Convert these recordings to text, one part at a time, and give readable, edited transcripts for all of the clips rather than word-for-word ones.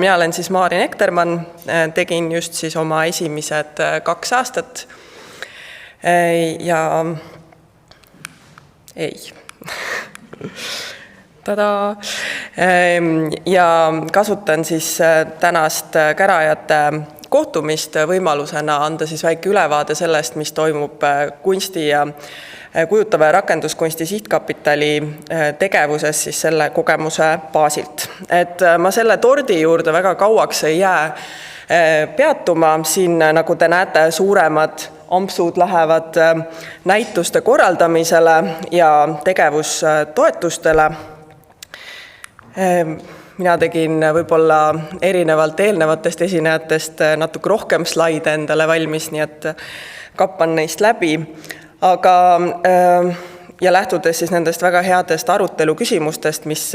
Mina olen siis Maarin Ektermann, tegin just siis oma esimesed 2 aastat ja Tada! Ja kasutan siis tänast Käraajate kohtumist võimalusena anda siis väike ülevaade sellest, mis toimub kunsti ja kujutava ja rakenduskunsti sihtkapitali tegevuses siis selle kogemuse baasilt. Et ma selle tordi juurde väga kauaks ei jää peatuma. Siin, nagu te näete, suuremad ampsud lähevad näituste korraldamisele ja tegevustoetustele. Mina tegin võib-olla erinevalt eelnevatest esinejatest natuke rohkem slaide endale valmis, nii et kappan neist läbi. Aga ja lähtudes siis nendest väga headest arutelu küsimustest, mis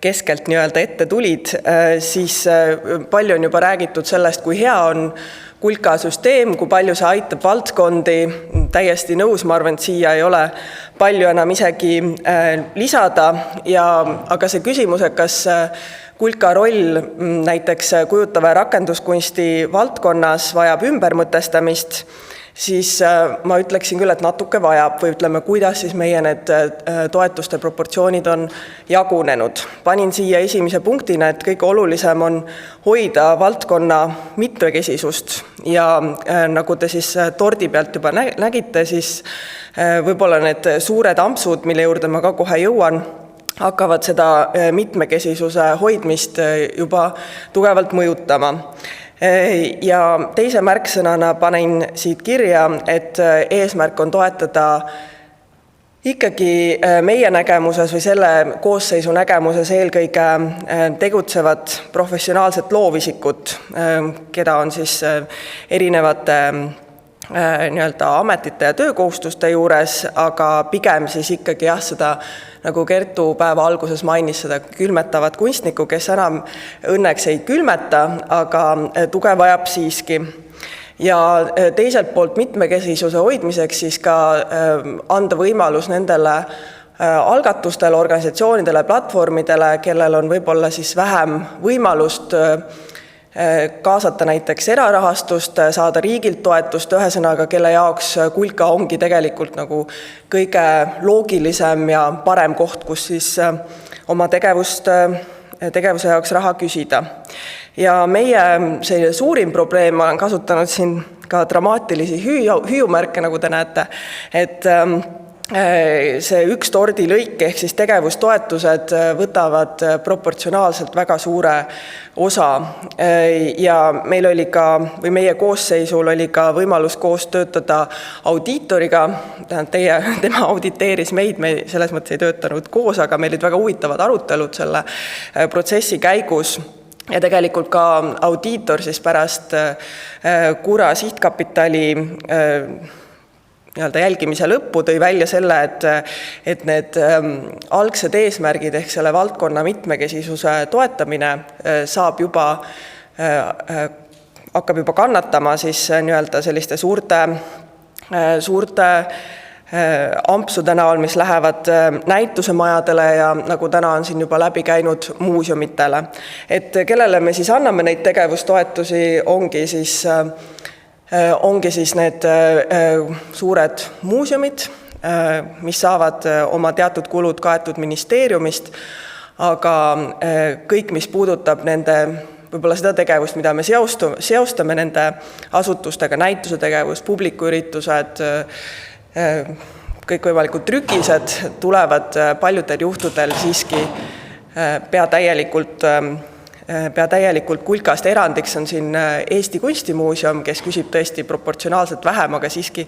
keskelt nii-öelda ette tulid, siis palju on juba räägitud sellest, kui hea on Kulka süsteem, kui palju see aitab valdkondi, täiesti nõus, ma arvan, et siia ei ole palju enam isegi lisada. Aga see küsimus, et kas Kulka roll näiteks kujutava ja rakenduskunsti valdkonnas vajab ümbermõtestamist, siis ma ütleksin küll, et natuke vajab või ütleme, kuidas siis meie need toetuste proportsioonid on jagunenud. Panin siia esimese punktina, et kõige olulisem on hoida valdkonna mitmekesisust ja nagu te siis tordi pealt juba nägite, siis võib-olla need suured ampsud, mille juurde ma ka kohe jõuan, hakkavad seda mitmekesisuse hoidmist juba tugevalt mõjutama. Ja teise märksõnana panin siit kirja, et eesmärk on toetada ikkagi meie nägemuses või selle koosseisu nägemuses eelkõige tegutsevad professionaalset loovisikut, keda on siis erinevate ametite ja töökohustuste juures, aga pigem siis ikkagi seda, nagu Kertu päeva alguses mainis, seda külmetavat kunstnikku, kes enam õnneks ei külmeta, aga tuge vajab siiski. Ja teiselt poolt mitmekesisuse hoidmiseks siis ka anda võimalus nendele algatustele, organisatsioonidele, platvormidele, kellel on võib-olla siis vähem võimalust kaasata näiteks erarahastust, saada riigilt toetust, ühesõnaga, kelle jaoks Kulka ongi tegelikult nagu kõige loogilisem ja parem koht, kus siis oma tegevuse jaoks raha küsida. Ja meie suurim probleem, ma olen kasutanud siin ka dramaatilisi hüüumärke, nagu te näete, et see üks tordilõik ehk siis tegevustoetused võtavad proportsionaalselt väga suure osa ja meil oli ka, või meie koosseisul oli ka võimalus koos töötada audiitoriga, tema auditeeris meid, me selles mõttes ei töötanud koos, aga meil olid väga huvitavad arutelud selle protsessi käigus. Ja tegelikult ka audiitor siis pärast Kura sihtkapitali jälgimise lõppu tõi välja selle, et need algsed eesmärgid ehk selle valdkonna mitmekesisuse toetamine hakkab juba kannatama siis selliste suurte ampsude näol, mis lähevad näitusemajadele ja nagu täna on siin juba läbi käinud muuseumitele. Et kellele me siis anname neid tegevustoetusi, ongi siis need suured muuseumid, mis saavad oma teatud kulud kaetud ministeeriumist, aga kõik, mis puudutab nende võib-olla seda tegevust, mida me seostame nende asutustega, näituse tegevus, publikuüritused, kõikvõimalikud trükised tulevad paljudel juhtudel siiski peatäielikult Kulkast. Erandiks on siin Eesti Kunstimuuseum, kes küsib tõesti proportsionaalselt vähem, aga siiski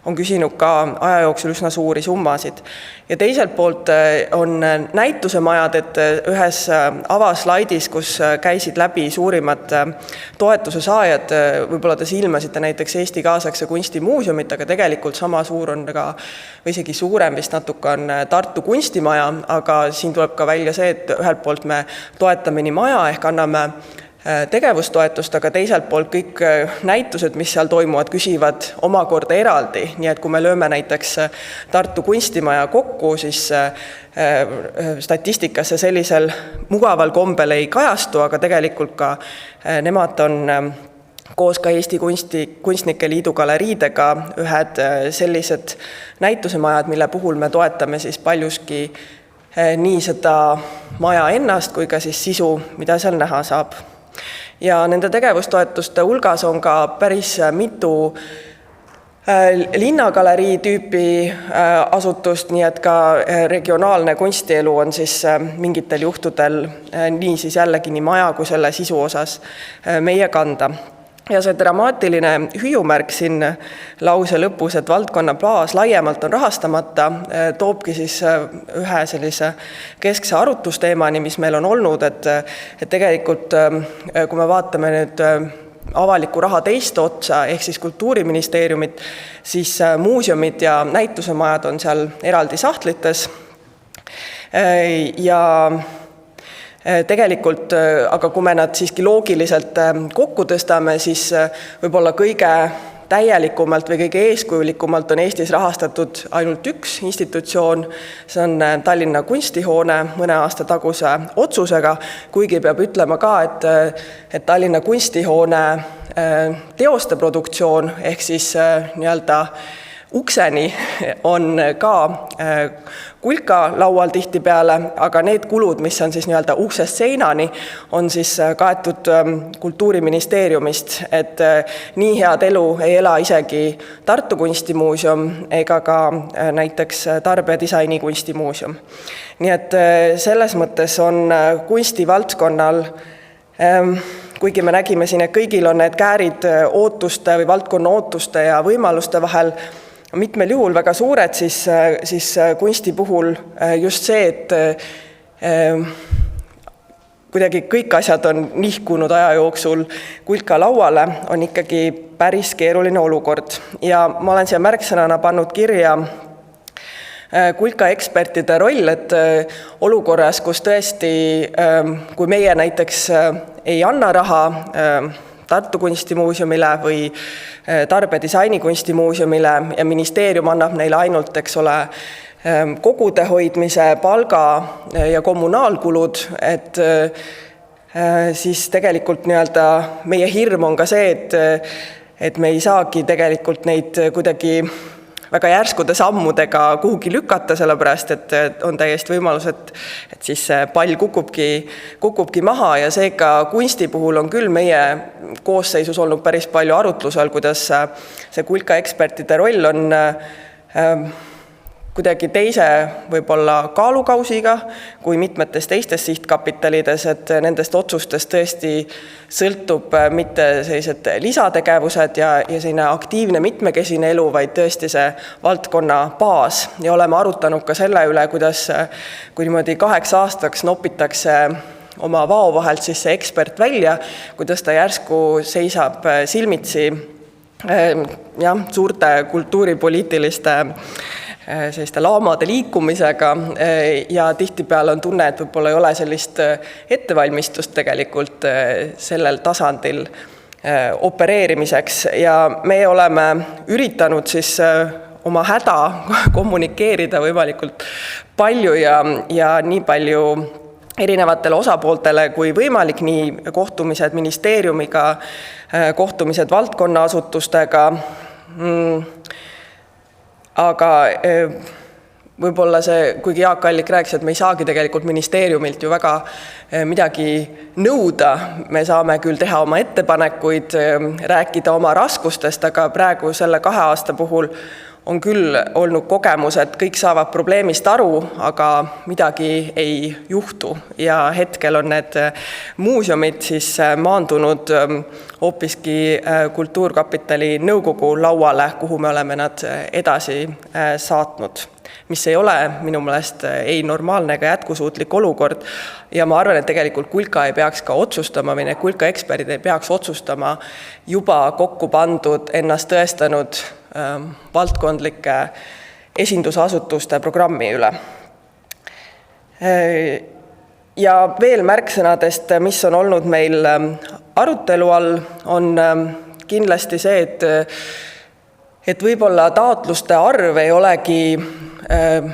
on küsinud ka aja jooksul üsna suuri summasid. Ja teiselt poolt on näitusemajad, et ühes avaslaidis, kus käisid läbi suurimad toetuse saajad, võib-olla te silmasite näiteks Eesti Kaasaegse Kunstimuuseumit, aga tegelikult sama suur on ka, või isegi suurem vist natuke on Tartu kunstimaja, aga siin tuleb ka välja see, et ühelt poolt me toetame nii maja ehk anname tegevustoetust, aga teiselt poolt kõik näitused, mis seal toimuvad, küsivad omakorda eraldi. Nii et kui me lööme näiteks Tartu kunstimaja kokku, siis statistikasse sellisel mugaval kombel ei kajastu, aga tegelikult ka nemad on koos ka Eesti Kunstnike Liidu galeriidega ühed sellised näitusemajad, mille puhul me toetame siis paljuski nii seda maja ennast kui ka siis sisu, mida seal näha saab. Ja nende tegevustoetuste hulgas on ka päris mitu linnagalerii tüüpi asutust, nii et ka regionaalne kunstielu on siis mingitel juhtudel nii siis jällegi nii maja kui selle sisu osas meie kanda. Ja see dramaatiline hüüumärk siin lause lõpus, et valdkonna baas laiemalt on rahastamata, toobki siis ühe sellise keskse arutusteemani, mis meil on olnud, et tegelikult kui me vaatame nüüd avaliku raha teist otsa, ehk siis Kultuuriministeeriumit, siis muuseumid ja näitusemajad on seal eraldi sahtlites ja tegelikult, aga kui me nad siiski loogiliselt kokku tõstame, siis võib-olla kõige täielikumalt või kõige eeskujulikumalt on Eestis rahastatud ainult üks institutsioon, see on Tallinna kunstihoone mõne aasta taguse otsusega, kuigi peab ütlema ka, et Tallinna kunstihoone teoste produktsioon ehk siis nii-öelda ukseni on ka kulka laual tihtipeale, aga need kulud, mis on siis nii-öelda uksest seinani, on siis kaetud Kultuuriministeeriumist, et nii head elu ei ela isegi Tartu kunstimuuseum ega ka näiteks Tarbijadisaini kunstimuuseum. Nii et selles mõttes on kunstivaldkonnal, kuigi me nägime siin, et kõigil on need käärid ootuste või valdkonna ootuste ja võimaluste vahel mitmel juhul väga suured, siis kunsti puhul just see, et kuidagi kõik asjad on nihkunud aja jooksul kulka lauale, on ikkagi päris keeruline olukord. Ja ma olen siia märksõnana pannud kirja kulka ekspertide roll, et olukorras, kus tõesti, kui meie näiteks ei anna raha Tartu kunstimuuseumile või Tarbijadisaini kunstimuuseumile ja ministeerium annab neile ainult, eks ole, kogude hoidmise, palga ja kommunaalkulud, et siis tegelikult nii-öelda meie hirm on ka see, et me ei saagi tegelikult neid kuidagi väga järskude sammudega kuhugi lükata, sellepärast, et on täiesti võimalus, et siis pall kukubki maha ja seega kunsti puhul on küll meie koosseisus olnud päris palju arutlusel, kuidas see kulka ekspertide roll on kuidagi teise võib-olla kaalukausiga kui mitmetes teistes sihtkapitalides, et nendest otsustest tõesti sõltub mitte sellised lisategevused ja selline aktiivne mitmekesine elu, vaid tõesti see valdkonna baas. Ja oleme arutanud ka selle üle, kuidas kui niimoodi 8 aastaks nopitakse oma vao vahelt siis see ekspert välja, kuidas ta järsku seisab silmitsi suurte kultuuripoliitiliste selliste laamade liikumisega ja tihtipeale on tunne, et võib-olla ei ole sellist ettevalmistust tegelikult sellel tasandil opereerimiseks ja me oleme üritanud siis oma häda kommunikeerida võimalikult palju ja nii palju erinevatele osapooltele kui võimalik, nii kohtumised ministeeriumiga, kohtumised valdkonnaasutustega, aga võib-olla see, kuigi Jaak Allik rääkis, et me ei saagi tegelikult ministeeriumilt ju väga midagi nõuda, me saame küll teha oma ettepanekuid, rääkida oma raskustest, aga praegu selle 2 aasta puhul on küll olnud kogemus, et kõik saavad probleemist aru, aga midagi ei juhtu ja hetkel on need muuseumid siis maandunud hoopiski Kultuurkapitali nõukogu lauale, kuhu me oleme nad edasi saatnud, mis ei ole minu meelest ei normaalne ega jätkusuutlik olukord. Ja ma arvan, et tegelikult kulka ei peaks ka otsustama või need kulka eksperdid ei peaks otsustama juba kokku pandud, ennast tõestanud valdkondlike esindusasutuste programmi üle. Ja veel märksõnadest, mis on olnud meil arutelu all, on kindlasti see, et võib-olla taotluste arv ei olegi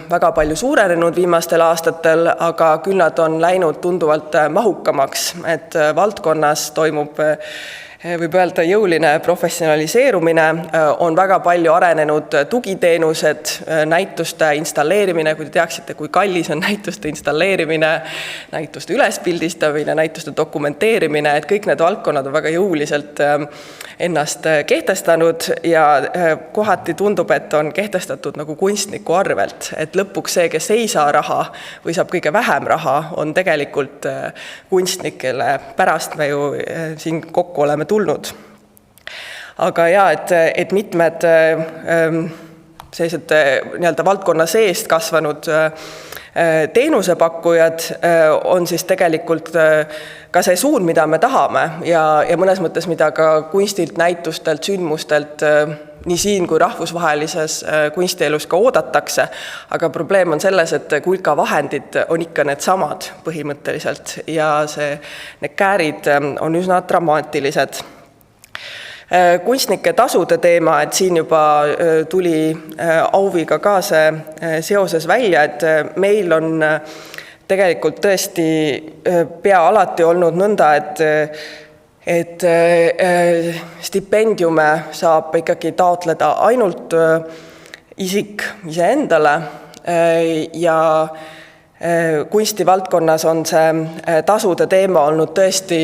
väga palju suurenenud viimastel aastatel, aga küll nad on läinud tunduvalt mahukamaks, et valdkonnas toimub, võib öelda, jõuline professionaliseerumine, on väga palju arenenud tugiteenused, näituste installeerimine, kui te teaksite, kui kallis on näituste installeerimine, näituste ülespildistamine, näituste dokumenteerimine, et kõik need valdkonnad on väga jõuliselt ennast kehtestanud ja kohati tundub, et on kehtestatud nagu kunstniku arvelt, et lõpuks see, kes ei saa raha või saab kõige vähem raha, on tegelikult kunstnik, kelle pärast me ju siin kokku oleme tulnud. Aga ja, et mitmed sellised nii-öelda valdkonna seest kasvanud teenusepakkujad on siis tegelikult ka see suund, mida me tahame ja mõnes mõttes, mida ka kunstilt, näitustelt, sündmustelt nii siin kui rahvusvahelises kunstielus ka oodatakse, aga probleem on selles, et kulka vahendid on ikka need samad põhimõtteliselt ja need käärid on üsna dramaatilised. Kunstnike tasude teema, et siin juba tuli Auviga ka see seoses välja, et meil on tegelikult tõesti pea alati olnud nõnda, et stipendiume saab ikkagi taotleda ainult isik iseendale ja kunstivaldkonnas on see tasude teema olnud tõesti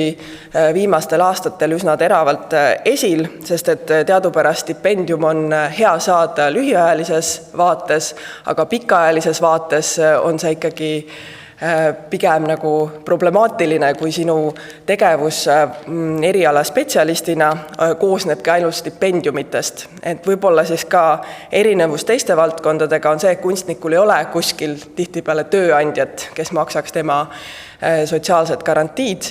viimastel aastatel üsna teravalt esil, sest et teadupärast stipendium on hea saada lühiajalises vaates, aga pikaajalises vaates on see ikkagi pigem nagu problemaatiline, kui sinu tegevus eriala spetsialistina koosnebki ainult stipendiumitest. Et võib-olla siis ka erinevus teiste valdkondadega on see, et kunstnikul ei ole kuskil tihtipeale tööandjat, kes maksaks tema sotsiaalsed garantiid.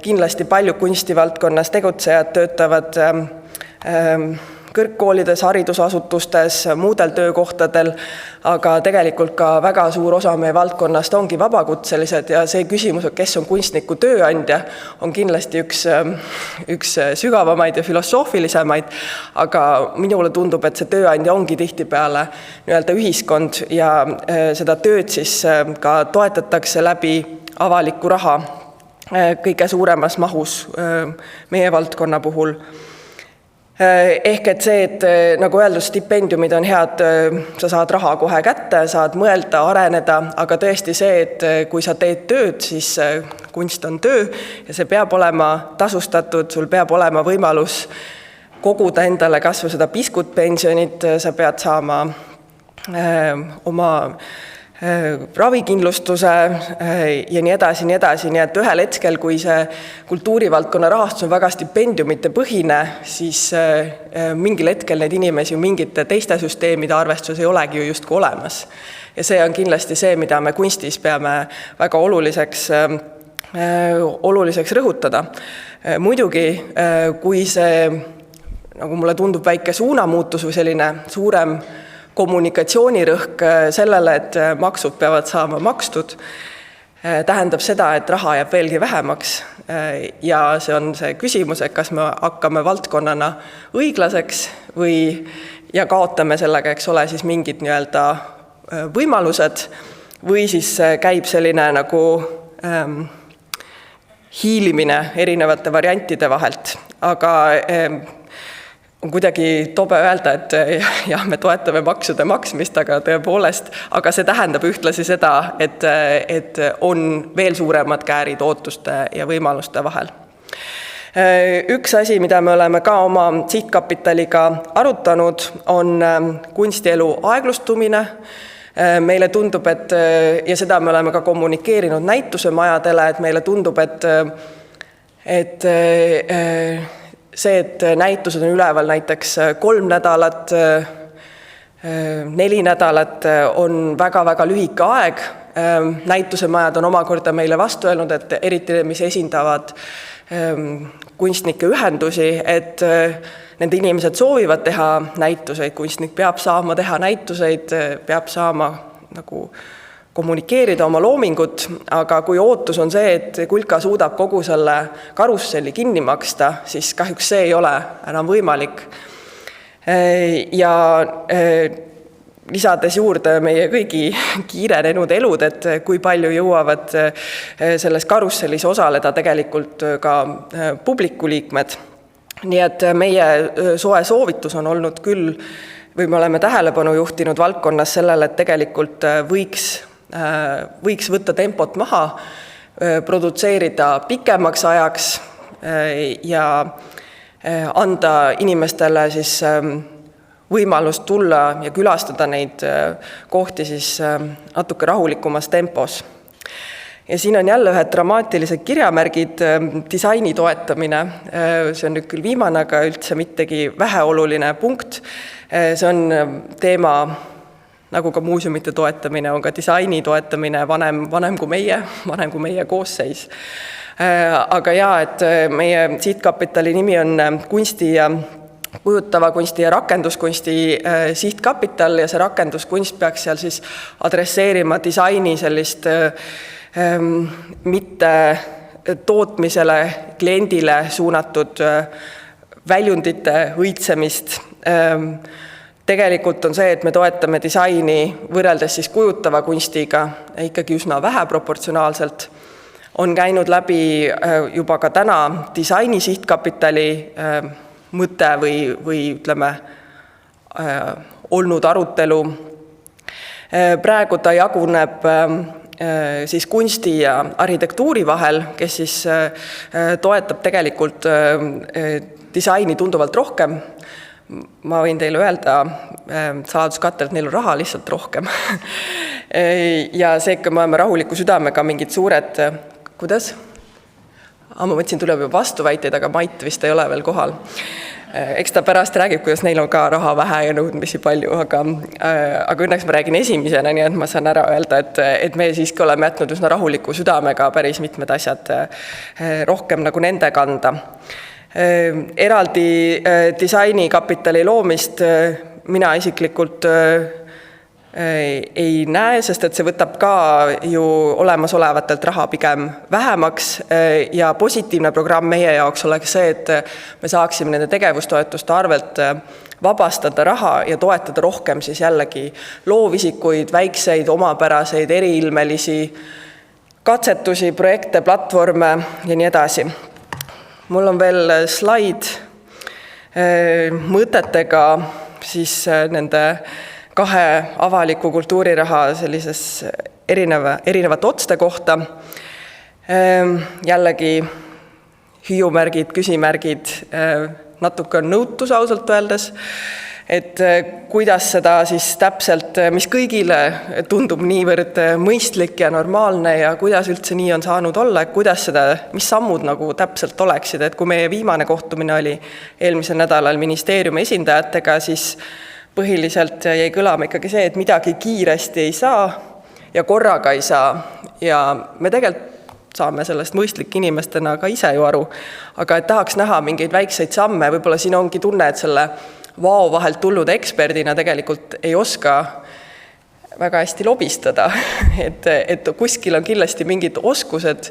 Kindlasti palju kunstivaldkonnas tegutsejad töötavad kõrgkoolides, haridusasutustes, muudel töökohtadel, aga tegelikult ka väga suur osa meie valdkonnast ongi vabakutselised ja see küsimus, kes on kunstniku tööandja, on kindlasti üks sügavamaid ja filosoofilisemaid, aga minule tundub, et see tööandja ongi tihtipeale nii-öelda ühiskond ja seda tööd siis ka toetatakse läbi avaliku raha kõige suuremas mahus meie valdkonna puhul. Ehk et see, et nagu öeldud, stipendiumid on head, sa saad raha kohe kätte, saad mõelda, areneda, aga tõesti see, et kui sa teed tööd, siis kunst on töö ja see peab olema tasustatud, sul peab olema võimalus koguda endale kas või seda piskutpensionit, sa pead saama oma ravikindlustuse ja nii edasi, nii et ühel hetkel, kui see kultuurivaldkonna rahastus on väga stipendiumite põhine, siis mingil hetkel neid inimesi ju mingite teiste süsteemide arvestuses ei olegi ju justkui olemas. Ja see on kindlasti see, mida me kunstis peame väga oluliseks rõhutada. Muidugi, kui see, nagu mulle tundub, väike suunamuutus või selline suurem kommunikatsioonirõhk sellele, et maksud peavad saama makstud, tähendab seda, et raha jääb veelgi vähemaks ja see on see küsimus, et kas me hakkame valdkonnana õiglaseks ja kaotame sellega, eks ole, siis mingid nii-öelda võimalused või siis käib selline nagu hiilimine erinevate variantide vahelt, aga on kuidagi tobe öelda, et jah, me toetame maksude maksmist, aga tõepoolest, aga see tähendab ühtlasi seda, et on veel suuremad käärid ootuste ja võimaluste vahel. Üks asi, mida me oleme ka oma sihtkapitaliga arutanud, on kunstielu aeglustumine. Meile tundub, ja seda me oleme ka kommunikeerinud näitusemajadele, et meile tundub, et see, et näitused on üleval näiteks 3 nädalat, 4 nädalat on väga-väga lühike aeg. Näitusemajad on omakorda meile vastu öelnud, et eriti mis esindavad kunstnike ühendusi, et nende inimesed soovivad teha näituseid, kunstnik peab saama teha näituseid, peab saama nagu kommunikeerida oma loomingut, aga kui ootus on see, et Kulka suudab kogu selle karusselli kinni maksta, siis kahjuks see ei ole enam võimalik. Ja lisades juurde meie kõigi kiirenenud elud, et kui palju jõuavad selles karussellis osaleda tegelikult ka publikuliikmed. Nii et meie soe soovitus on olnud küll, või me oleme tähelepanu juhtinud valdkonnas sellele, et tegelikult võiks võtta tempot maha, produtseerida pikemaks ajaks ja anda inimestele siis võimalust tulla ja külastada neid kohti siis natuke rahulikumas tempos. Ja siin on jälle ühed dramaatilised kirjamärgid, disaini toetamine. See on nüüd küll viimane, aga üldse mittegi väheoluline punkt. See on teema, nagu ka muuseumite toetamine, on ka disaini toetamine vanem kui meie koosseis. Aga et meie sihtkapitali nimi on kunsti ja kujutava kunsti ja rakenduskunsti sihtkapital ja see rakenduskunst peaks seal siis adresseerima disaini sellist mitte tootmisele, kliendile suunatud väljundite õitsemist. Tegelikult on see, et me toetame disaini võrreldes siis kujutava kunstiga ikkagi üsna vähe proportsionaalselt. On käinud läbi juba ka täna disaini sihtkapitali mõte või ütleme olnud arutelu. Praegu ta jaguneb siis kunsti ja arhitektuuri vahel, kes siis toetab tegelikult disaini tunduvalt rohkem. Ma võin teile öelda saladuskatel, et neil on raha lihtsalt rohkem. Ja seega me oleme rahuliku südamega mingid suured, kuidas? Ma mõtlesin, tuleb juba vastuväiteid, aga Mait vist ei ole veel kohal. Eks ta pärast räägib, kuidas neil on ka raha vähe ja nõudmisi palju, aga õnneks ma räägin esimesena, nii et ma saan ära öelda, et me siiski oleme jätnud üsna rahuliku südamega päris mitmed asjad rohkem nagu nende kanda. Eraldi disainikapitali loomist mina isiklikult ei näe, sest et see võtab ka ju olemasolevatelt raha pigem vähemaks ja positiivne programm meie jaoks oleks see, et me saaksime nende tegevustoetuste arvelt vabastada raha ja toetada rohkem siis jällegi loovisikuid, väikseid, omapäraseid, eriilmelisi katsetusi, projekte, platvorme ja nii edasi. Mul on veel slaid mõtetega siis nende kahe avaliku kultuuriraha sellises erinevate otste kohta. Jällegi hüüumärgid, küsimärgid, natuke on nõutus ausalt öeldes, et kuidas seda siis täpselt, mis kõigile tundub niivõrd mõistlik ja normaalne ja kuidas üldse nii on saanud olla, et kuidas seda, mis sammud nagu täpselt oleksid, et kui meie viimane kohtumine oli eelmisel nädalal ministeeriumi esindajatega, siis põhiliselt jäi kõlama ikkagi see, et midagi kiiresti ei saa ja korraga ei saa ja me tegelikult saame sellest mõistlik inimestena ka ise ju aru, aga et tahaks näha mingeid väikseid samme, võib-olla siin ongi tunne, et selle vao vahelt tulnud eksperdina tegelikult ei oska väga hästi lobistada, et kuskil on kindlasti mingid oskused,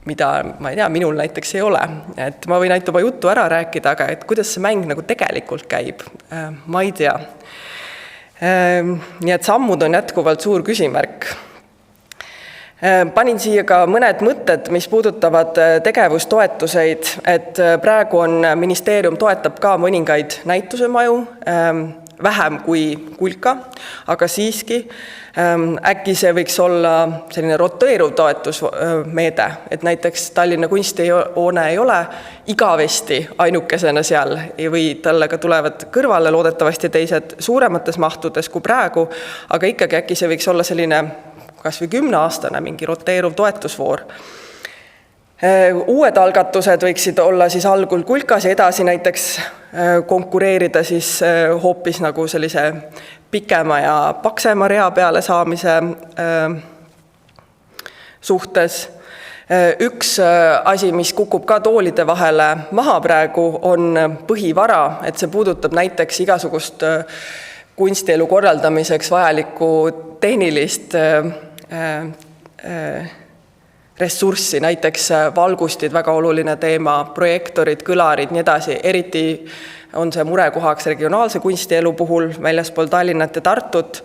mida ma ei tea, minul näiteks ei ole. Et ma võin ainult oma juttu ära rääkida, aga et kuidas see mäng nagu tegelikult käib, ma ei tea. Nii et sammud on jätkuvalt suur küsimärk. Panin siia ka mõned mõtted, mis puudutavad tegevustoetuseid, et praegu on ministeerium toetab ka mõningaid näitusemaju, vähem kui Kulka, aga siiski äkki see võiks olla selline roteeruv toetusmeede, et näiteks Tallinna kunstihoone ei ole igavesti ainukesena seal või talle ka tulevad kõrvale loodetavasti teised suuremates mahtudes kui praegu, aga ikkagi äkki see võiks olla selline kas või 10-aastane mingi roteeruv toetusvoor. Uued algatused võiksid olla siis algul Kulkas ja edasi näiteks konkureerida siis hoopis nagu sellise pikema ja paksema rea peale saamise suhtes. Üks asi, mis kukub ka toolide vahele maha praegu, on põhivara, et see puudutab näiteks igasugust kunstielu korraldamiseks vajalikku tehnilist ressurssi, näiteks valgustid, väga oluline teema, projektorid, kõlarid, nii edasi, eriti on see murekohaks regionaalse kunstielu puhul väljaspool Tallinnat ja Tartut,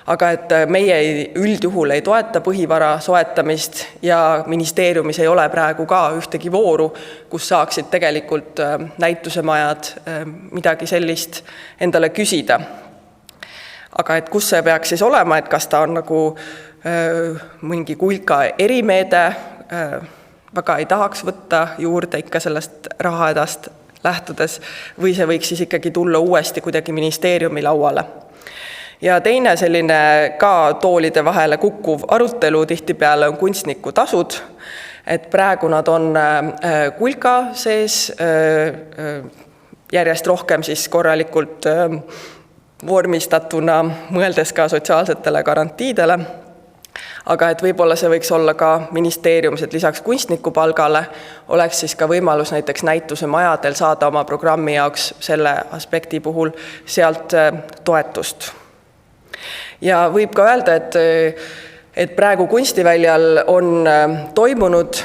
aga et meie üldjuhul ei toeta põhivara soetamist ja ministeeriumis ei ole praegu ka ühtegi vooru, kus saaksid tegelikult näitusemajad midagi sellist endale küsida. Aga et kus see peaks siis olema, et kas ta on nagu mingi Kulka erimeede, väga ei tahaks võtta juurde ikka sellest rahahädast lähtudes, või see võiks siis ikkagi tulla uuesti kuidagi ministeeriumi lauale. Ja teine selline ka toolide vahele kukkuv arutelu tihtipeale on kunstnikutasud, et praegu nad on Kulka sees järjest rohkem siis korralikult vormistatuna, mõeldes ka sotsiaalsetele garantiidele. Aga et võib-olla see võiks olla ka ministeeriumis, et lisaks kunstnikupalgale oleks siis ka võimalus näiteks näitusemajadel saada oma programmi jaoks selle aspekti puhul sealt toetust. Ja võib ka öelda, et praegu kunstiväljal on toimunud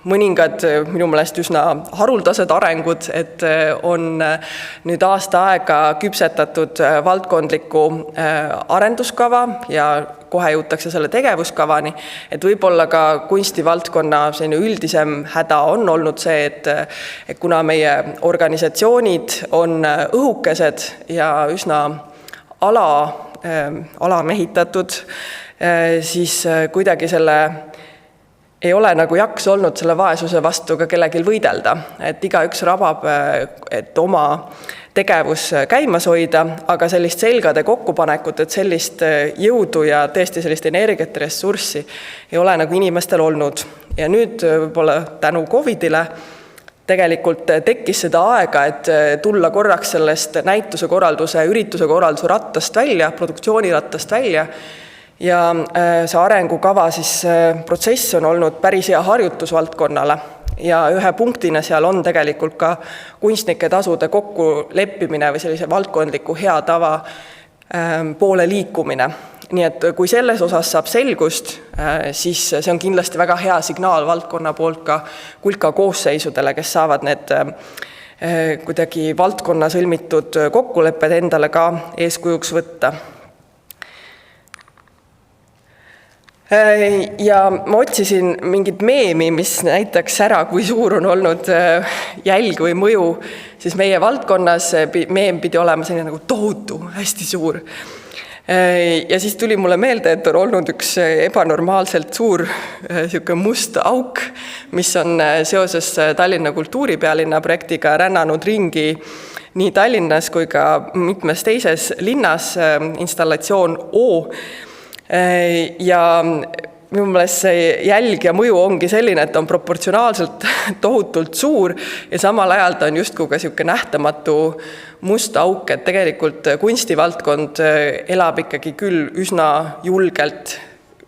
mõningad minu meelest üsna haruldased arengud, et on nüüd aasta aega küpsetatud valdkondliku arenduskava ja kohe jõutakse selle tegevuskavani, et võib-olla ka kunstivaldkonna üldisem häda on olnud see, et kuna meie organisatsioonid on õhukesed ja üsna alamehitatud, siis kuidagi ei ole nagu jaks olnud selle vaesuse vastu ka kellelgi võidelda, et igaüks rabab, et oma tegevus käimas hoida, aga sellist selgade kokkupanekut, et sellist jõudu ja tõesti sellist energiat ja ressurssi ei ole nagu inimestel olnud. Ja nüüd võib-olla tänu Covidile tegelikult tekkis seda aega, et tulla korraks sellest näituse korralduse, ürituse korralduse rattast välja, produktsioonirattast välja. Ja see arengukava siis protsess on olnud päris hea harjutusvaldkonnale ja ühe punktina seal on tegelikult ka kunstnike tasude kokkuleppimine või sellise valdkondliku hea tava poole liikumine. Nii et kui selles osas saab selgust, siis see on kindlasti väga hea signaal valdkonna poolt ka Kulka koosseisudele, kes saavad need kuidagi valdkonna sõlmitud kokkulepped endale ka eeskujuks võtta. Ja ma otsisin mingit meemi, mis näitaks ära, kui suur on olnud jälg või mõju, siis meie valdkonnas meem pidi olema selline nagu tohutu, hästi suur. Ja siis tuli mulle meelde, et on olnud üks ebanormaalselt suur must auk, mis on seoses Tallinna kultuuripealinna projektiga rännanud ringi nii Tallinnas kui ka mitmes teises linnas, installatsioon O. Ja minu meelest see jälg ja mõju ongi selline, et on proportsionaalselt tohutult suur ja samal ajal ta on justkui ka selline nähtamatu must auk, et tegelikult kunstivaldkond elab ikkagi küll üsna julgelt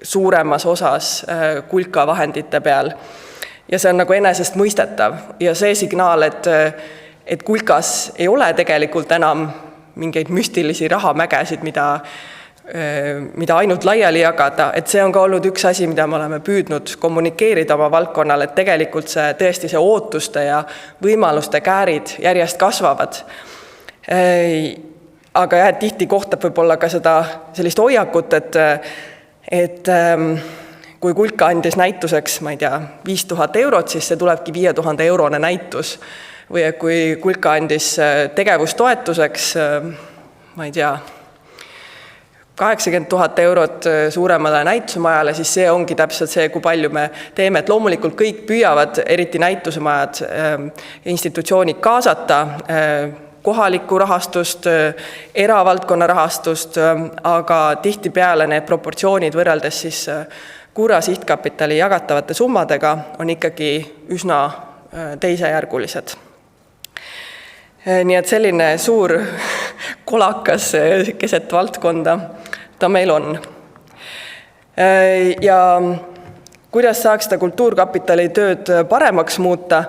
suuremas osas Kulka vahendite peal. Ja see on nagu enesest mõistetav ja see signaal, et Kulkas ei ole tegelikult enam mingeid müstilisi rahamägesid, mida ainult laiali jagada, et see on ka olnud üks asi, mida me oleme püüdnud kommunikeerida oma valdkonnal, et tegelikult tõesti see ootuste ja võimaluste käärid järjest kasvavad. Aga jah, tihti kohtab võib-olla ka sellist hoiakut, et kui Kulka andis näituseks, ma ei tea, 5000 eurot, siis see tulebki 5000 eurone näitus. Või kui Kulka andis tegevustoetuseks, ma ei tea, 80 000 eurot suuremale näitusemajale, siis see ongi täpselt see, kui palju me teeme, et loomulikult kõik püüavad, eriti näitusemajad ja institutsioonid kaasata kohalikku rahastust, eravaldkonna rahastust, aga tihtipeale need proportsioonid võrreldes siis Kura sihtkapitali jagatavate summadega on ikkagi üsna teisejärgulised. Nii et selline suur kolakas keset valdkonda ta meil on. Ja kuidas saaks seda kultuurkapitali tööd paremaks muuta?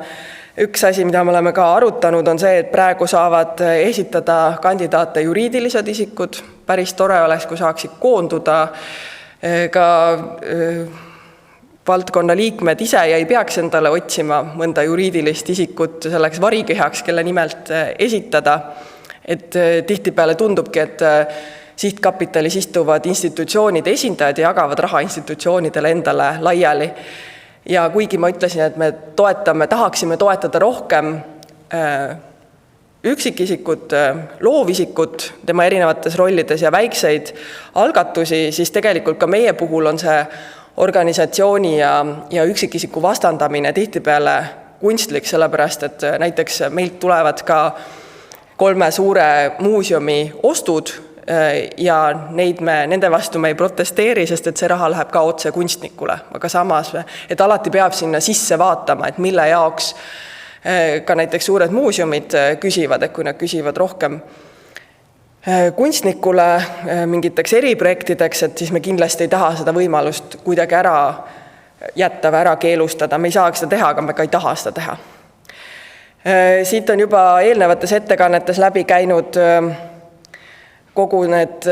Üks asi, mida me oleme ka arutanud, on see, et praegu saavad esitada kandidaate juriidilised isikud. Päris tore oleks, kui saaksid koonduda ka valdkonna liikmed ise ja ei peaks endale otsima mõnda juriidilist isikut selleks varikehaks, kelle nimelt esitada. Et tihtipeale tundubki, et sihtkapitalis istuvad institutsioonide esindajad ja jagavad raha institutsioonidele endale laiali. Ja kuigi ma ütlesin, et me tahaksime toetada rohkem üksikisikut, loovisikut tema erinevates rollides ja väikseid algatusi, siis tegelikult ka meie puhul on see organisatsiooni ja üksikisiku vastandamine tihtipeale kunstlik, sellepärast et näiteks meilt tulevad ka 3 suure muuseumi ostud ja nende vastu me ei protesteeri, sest et see raha läheb ka otse kunstnikule, aga samas, et alati peab sinna sisse vaatama, et mille jaoks ka näiteks suured muuseumid küsivad, et kui nad küsivad rohkem kunstnikule mingiteks eriprojektideks, et siis me kindlasti ei taha seda võimalust kuidagi ära jätta või ära keelustada, me ei saaks seda teha, aga me ka ei taha seda teha. Siit on juba eelnevates ettekannetes läbi käinud kogu need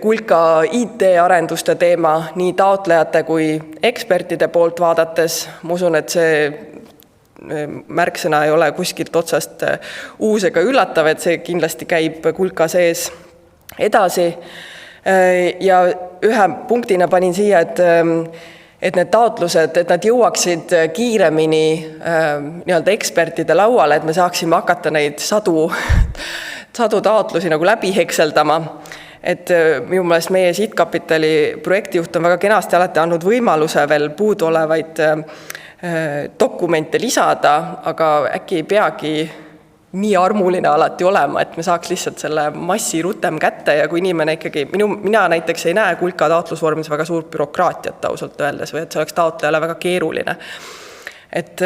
kulka IT-arenduste teema nii taotlejate kui ekspertide poolt vaadates. Ma usun, et see märksõna ei ole kuskilt otsast uus ega üllatav, et see kindlasti käib kulka sees edasi. Ja ühe punktina panin siia, et need taotlused, et nad jõuaksid kiiremini nii-öelda ekspertide lauale, et me saaksime hakata neid sadu taotlusi nagu läbi hekseldama. Et minu meelest meie sihtkapitali projektijuht on väga kenasti alati andnud võimaluse veel puudu olevaid dokumente lisada, aga äkki ei peagi nii armuline alati olema, et me saaks lihtsalt selle massi rutem kätte ja kui inimene ikkagi, mina näiteks ei näe kulka taotlusvormis väga suurt bürokraatiat ausalt öeldes või et see oleks taotlejale väga keeruline. Et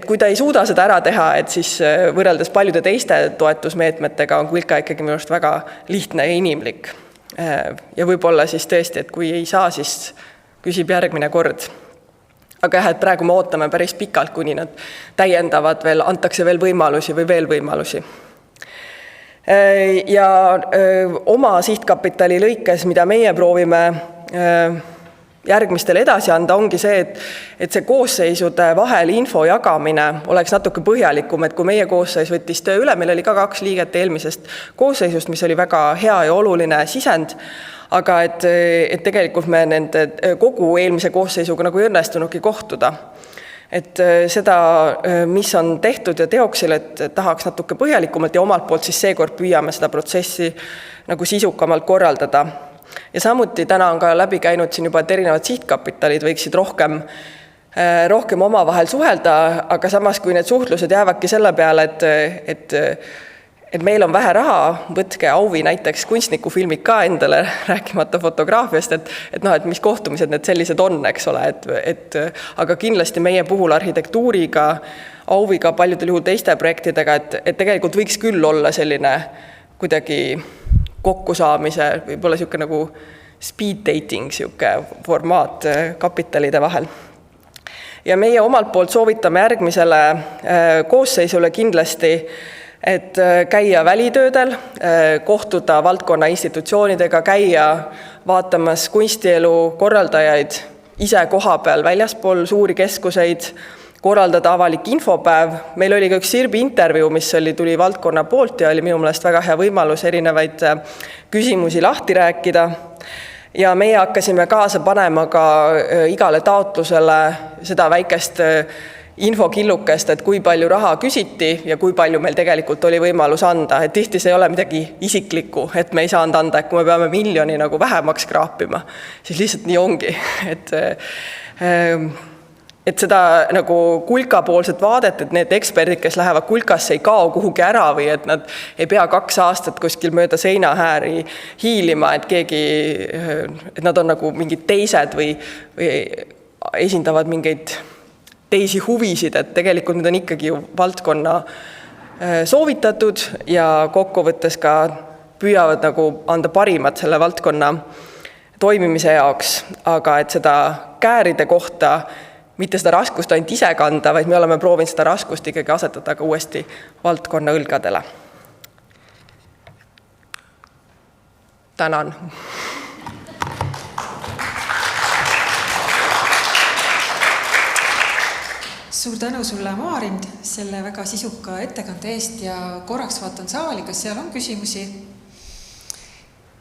kui ta ei suuda seda ära teha, et siis võrreldes paljude teiste toetusmeetmetega on kulka ikkagi minu arust väga lihtne ja inimlik. Ja võib-olla siis tõesti, et kui ei saa, siis küsib järgmine kord. Aga jah, et praegu me ootame päris pikalt, kuni nad täiendavad veel, antakse veel võimalusi või veel võimalusi. Ja oma sihtkapitali lõikes, mida meie proovime järgmistel edasi anda, ongi see, et see koosseisude vahel info jagamine oleks natuke põhjalikum, et kui meie koosseis võttis töö üle, meil oli ka 2 liiget eelmisest koosseisust, mis oli väga hea ja oluline sisend, aga et tegelikult me nende kogu eelmise koosseisuga nagu ei õnnestunudki kohtuda. Et seda, mis on tehtud ja teoksil, et tahaks natuke põhjalikumalt ja omalt poolt siis seekord püüame seda protsessi nagu sisukamalt korraldada. Ja samuti täna on ka läbi käinud siin juba, et erinevad sihtkapitalid võiksid rohkem oma vahel suhelda, aga samas kui need suhtlused jäävadki selle peale, et meil on vähe raha, võtke auvi näiteks kunstnikufilmid ka endale, rääkimata fotograafiast, et mis kohtumised need sellised on, eks ole, aga kindlasti meie puhul arhitektuuriga, auviga, paljudel juhul teiste projektidega, et tegelikult võiks küll olla selline kuidagi kokkusaamise, võib-olla siuke nagu speed dating siuke formaat kapitalide vahel. Ja meie omalt poolt soovitame järgmisele koosseisule kindlasti, et käia välitöödel, kohtuda valdkonna institutsioonidega, käia vaatamas kunstielu korraldajaid ise koha peal väljaspool suuri keskuseid, korraldada avalik infopäev. Meil oli ka üks Sirbi intervjuu, mis tuli valdkonna poolt ja oli minu meelest väga hea võimalus erinevaid küsimusi lahti rääkida. Ja meie hakkasime kaasa panema ka igale taotlusele seda väikest infokillukest, et kui palju raha küsiti ja kui palju meil tegelikult oli võimalus anda. Et tihti see ei ole midagi isiklikku, et me ei saanud anda, et kui me peame 1 miljoni nagu vähemaks kraapima, siis lihtsalt nii ongi. Et seda nagu kulkapoolset vaadet, et need eksperdid, kes lähevad kulkasse, ei kao kuhugi ära või et nad ei pea 2 aastat kuskil mööda seinahääri hiilima, et nad on nagu mingid teised või esindavad mingeid teisi huvisid, et tegelikult need on ikkagi ju valdkonna soovitatud ja kokkuvõttes ka püüavad nagu anda parimat selle valdkonna toimimise jaoks, aga et seda kääride kohta mitte seda raskust ainult ise kanda, vaid me oleme proovinud seda raskust ikkagi asetada ka uuesti valdkonna õlgadele. Tänan. Suur tänu sulle, Maarind, selle väga sisuka ettekande eest ja korraks vaatan saali, kas seal on küsimusi?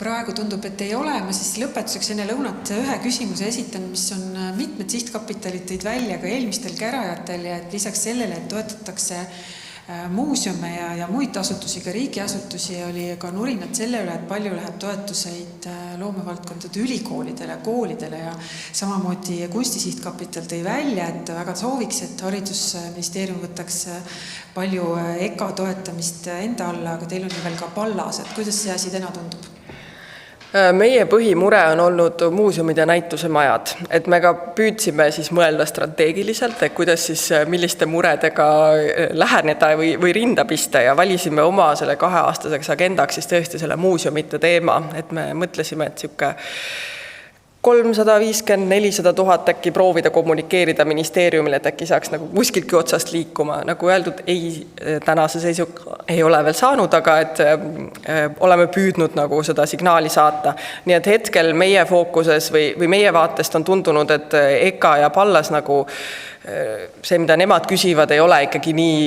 Praegu tundub, et ei ole, ma siis lõpetuseks enne lõunat ühe küsimuse esitan, mis on mitmed sihtkapitalid tõid välja ka eelmistel kärajatel ja et lisaks sellele, et toetatakse muuseume ja muid asutusi, ka riigiasutusi, oli ka nurinad selle üle, et palju läheb toetuseid loomevaldkondade ülikoolidele, koolidele ja samamoodi kunstisihtkapital tõi välja, et väga sooviks, et haridusministeerium võtaks palju EKA toetamist enda alla, aga teil on ju veel ka Pallas, et kuidas see asi täna tundub? Meie põhimure on olnud muuseumid ja näitusemajad, et me ka püüdsime siis mõelda strateegiliselt, et kuidas siis milliste muredega läheneda või rinda pista ja valisime oma selle 2-aastaseks agendaks siis tõesti selle muuseumite teema, et me mõtlesime, et siuke 350-400 000 äkki proovida kommunikeerida ministeeriumile, et äkki saaks nagu kuskiltki otsast liikuma. Nagu öeldud, tänase seisu ei ole veel saanud, aga et oleme püüdnud nagu seda signaali saata. Nii et hetkel meie fookuses või meie vaatest on tundunud, et EKA ja Pallas nagu see, mida nemad küsivad, ei ole ikkagi nii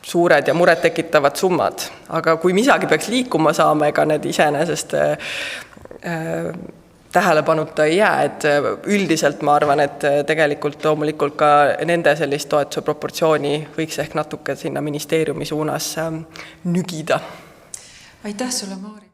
suured ja muret tekitavad summad. Aga kui midagi peaks liikuma saama, ega need iseenesest tähelepanuta ei jää, et üldiselt ma arvan, et tegelikult loomulikult ka nende sellist toetuse proportsiooni võiks ehk natuke sinna ministeeriumi suunas nügida. Aitäh sulle, Maari!